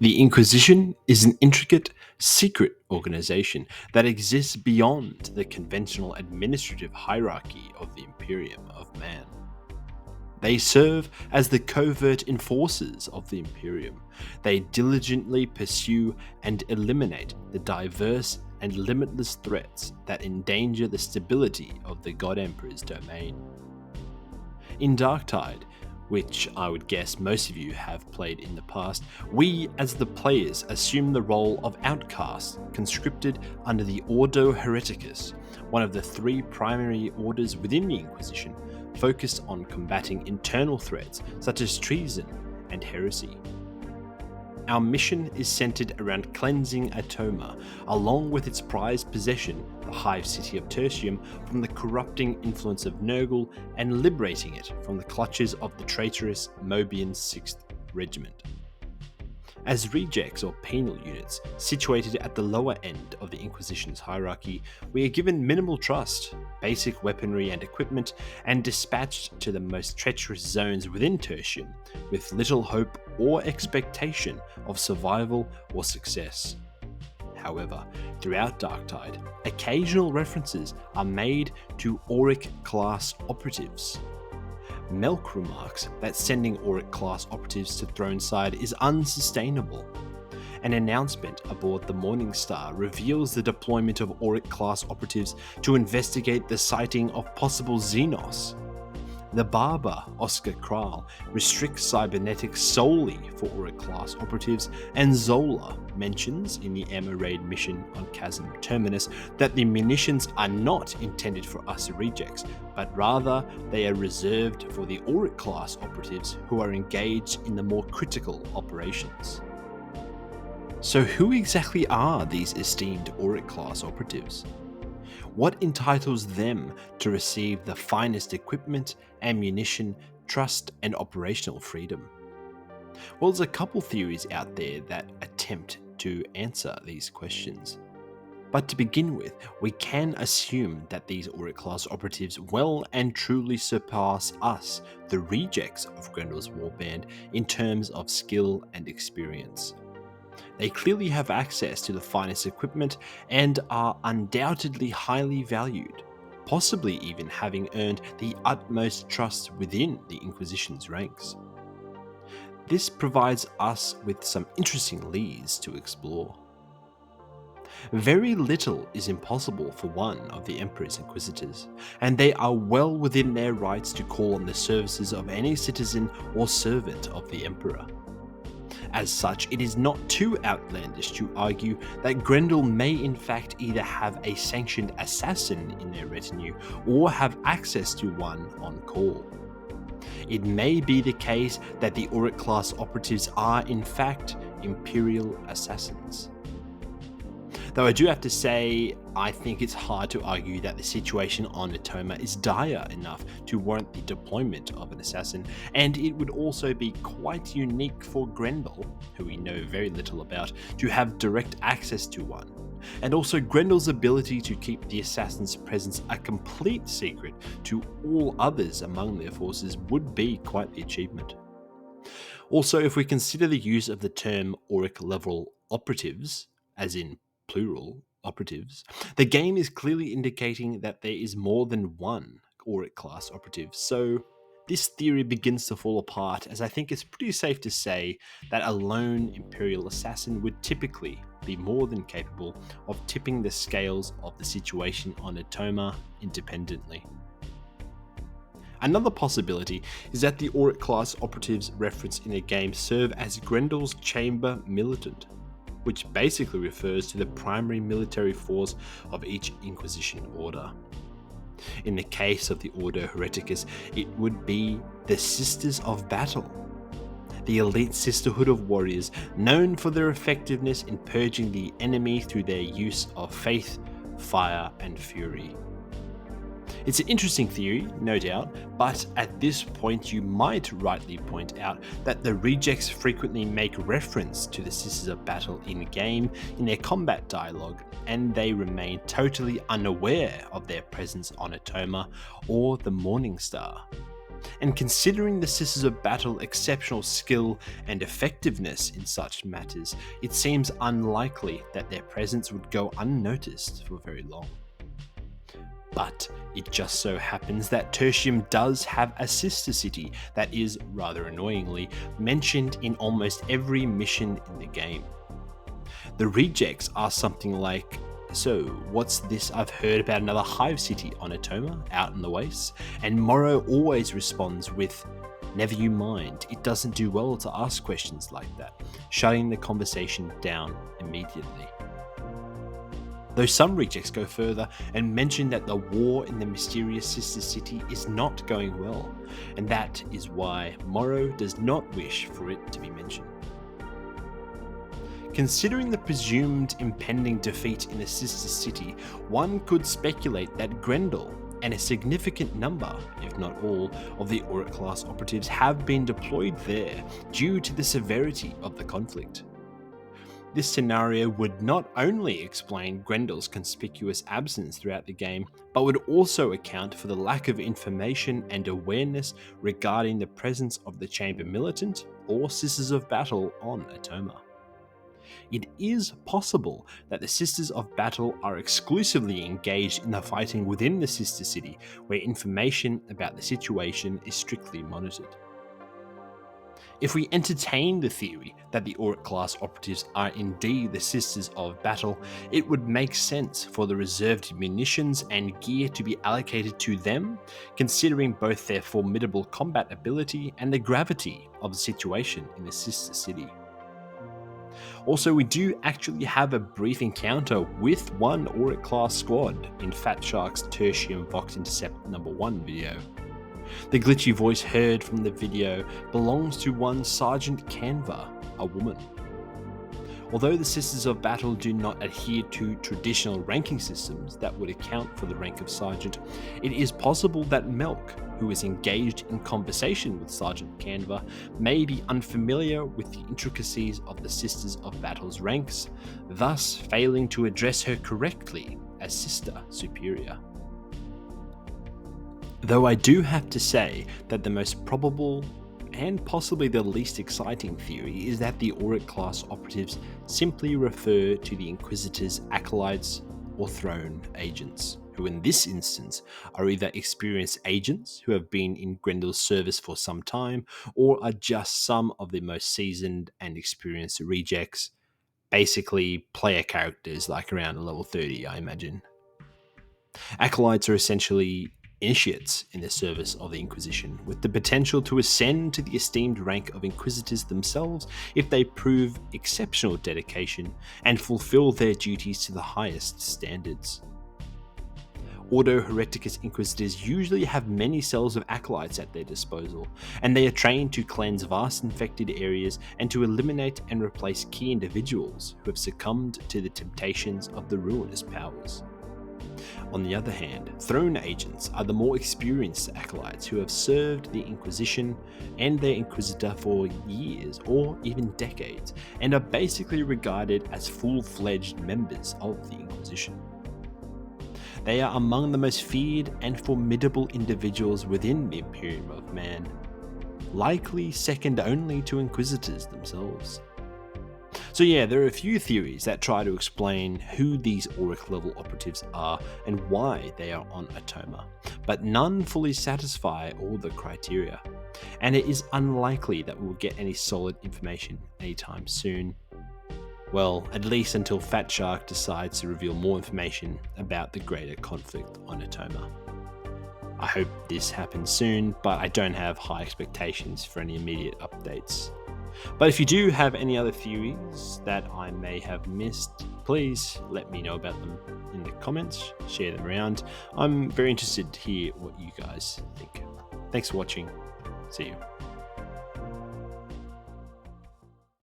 The Inquisition is an intricate, secret organization that exists beyond the conventional administrative hierarchy of the Imperium of Man. They serve as the covert enforcers of the Imperium. They diligently pursue and eliminate the diverse and limitless threats that endanger the stability of the God Emperor's domain. In Darktide, which I would guess most of you have played in the past, we as the players assume the role of outcasts conscripted under the Ordo Hereticus, one of the three primary orders within the Inquisition, focused on combating internal threats such as treason and heresy. Our mission is centered around cleansing Atoma, along with its prized possession, the hive city of Tertium, from the corrupting influence of Nurgle and liberating it from the clutches of the traitorous Mobian 6th Regiment. As rejects or penal units situated at the lower end of the Inquisition's hierarchy, we are given minimal trust, basic weaponry and equipment, and dispatched to the most treacherous zones within Tertium with little hope or expectation of survival or success. However, throughout Darktide, occasional references are made to Auric-Class Operatives. Melk remarks that sending Auric-Class Operatives to Throneside is unsustainable. An announcement aboard the Morning Star reveals the deployment of Auric-Class Operatives to investigate the sighting of possible Xenos. The Barber, Oscar Karl, restricts cybernetics solely for Auric-Class Operatives, and Zola mentions in the Emma Raid mission on Chasm Terminus that the munitions are not intended for us rejects, but rather they are reserved for the Auric-Class Operatives who are engaged in the more critical operations. So who exactly are these esteemed Auric-Class Operatives? What entitles them to receive the finest equipment, ammunition, trust, and operational freedom? Well, there's a couple theories out there that attempt to answer these questions. But to begin with, we can assume that these Auric-Class Operatives well and truly surpass us, the rejects of Grendel's Warband, in terms of skill and experience. They clearly have access to the finest equipment and are undoubtedly highly valued, possibly even having earned the utmost trust within the Inquisition's ranks. This provides us with some interesting leads to explore. Very little is impossible for one of the Emperor's Inquisitors, and they are well within their rights to call on the services of any citizen or servant of the Emperor. As such, it is not too outlandish to argue that Grendel may in fact either have a sanctioned assassin in their retinue or have access to one on call. It may be the case that the Auric-Class Operatives are in fact Imperial assassins. Though I do have to say, I think it's hard to argue that the situation on Atoma is dire enough to warrant the deployment of an assassin, and it would also be quite unique for Grendel, who we know very little about, to have direct access to one. And also Grendel's ability to keep the assassin's presence a complete secret to all others among their forces would be quite the achievement. Also, if we consider the use of the term Auric-level operatives, as in plural operatives, the game is clearly indicating that there is more than one Auric-class operative, so this theory begins to fall apart, as I think it's pretty safe to say that a lone Imperial assassin would typically be more than capable of tipping the scales of the situation on Atoma independently. Another possibility is that the Auric-class operatives referenced in the game serve as Grendel's Chamber Militant, which basically refers to the primary military force of each Inquisition order. In the case of the Ordo Hereticus, it would be the Sisters of Battle, the elite sisterhood of warriors known for their effectiveness in purging the enemy through their use of faith, fire, and fury. It's an interesting theory, no doubt, but at this point you might rightly point out that the rejects frequently make reference to the Sisters of Battle in-game in their combat dialogue, and they remain totally unaware of their presence on Atoma or the Morning Star. And considering the Sisters of Battle exceptional skill and effectiveness in such matters, it seems unlikely that their presence would go unnoticed for very long. But it just so happens that Tertium does have a sister city that is, rather annoyingly, mentioned in almost every mission in the game. The rejects are something like, "So, what's this I've heard about another hive city on Atoma, out in the wastes?" And Morrow always responds with, "Never you mind, it doesn't do well to ask questions like that," shutting the conversation down immediately. Though some rejects go further and mention that the war in the mysterious sister city is not going well, and that is why Morrow does not wish for it to be mentioned. Considering the presumed impending defeat in the sister city, one could speculate that Grendel and a significant number, if not all, of the Auric-Class Operatives have been deployed there due to the severity of the conflict. This scenario would not only explain Grendel's conspicuous absence throughout the game, but would also account for the lack of information and awareness regarding the presence of the Chamber Militant or Sisters of Battle on Atoma. It is possible that the Sisters of Battle are exclusively engaged in the fighting within the Sister City, where information about the situation is strictly monitored. If we entertain the theory that the Auric-Class Operatives are indeed the Sisters of Battle, it would make sense for the reserved munitions and gear to be allocated to them, considering both their formidable combat ability and the gravity of the situation in the Sister City. Also, we do actually have a brief encounter with one Auric-Class squad in Fat Shark's Tertium Vox Intercept number 1 video. The glitchy voice heard from the video belongs to one Sergeant Canva, a woman. Although the Sisters of Battle do not adhere to traditional ranking systems that would account for the rank of Sergeant, it is possible that Melk, who is engaged in conversation with Sergeant Canva, may be unfamiliar with the intricacies of the Sisters of Battle's ranks, thus failing to address her correctly as Sister Superior. Though I do have to say that the most probable and possibly the least exciting theory is that the Auric-Class Operatives simply refer to the Inquisitor's acolytes or throne agents, who in this instance are either experienced agents who have been in Grendel's service for some time, or are just some of the most seasoned and experienced rejects, basically player characters like around level 30, I imagine. Acolytes are essentially initiates in the service of the Inquisition, with the potential to ascend to the esteemed rank of Inquisitors themselves if they prove exceptional dedication and fulfill their duties to the highest standards. Ordo Hereticus Inquisitors usually have many cells of acolytes at their disposal, and they are trained to cleanse vast infected areas and to eliminate and replace key individuals who have succumbed to the temptations of the ruinous powers. On the other hand, throne agents are the more experienced acolytes who have served the Inquisition and their Inquisitor for years or even decades, and are basically regarded as full-fledged members of the Inquisition. They are among the most feared and formidable individuals within the Imperium of Man, likely second only to Inquisitors themselves. So yeah, there are a few theories that try to explain who these Auric level operatives are and why they are on Atoma, but none fully satisfy all the criteria, and it is unlikely that we'll get any solid information anytime soon. Well, at least until Fat Shark decides to reveal more information about the greater conflict on Atoma. I hope this happens soon, but I don't have high expectations for any immediate updates. But if you do have any other theories that I may have missed, please let me know about them in the comments, share them around. I'm very interested to hear what you guys think. Thanks for watching. See you.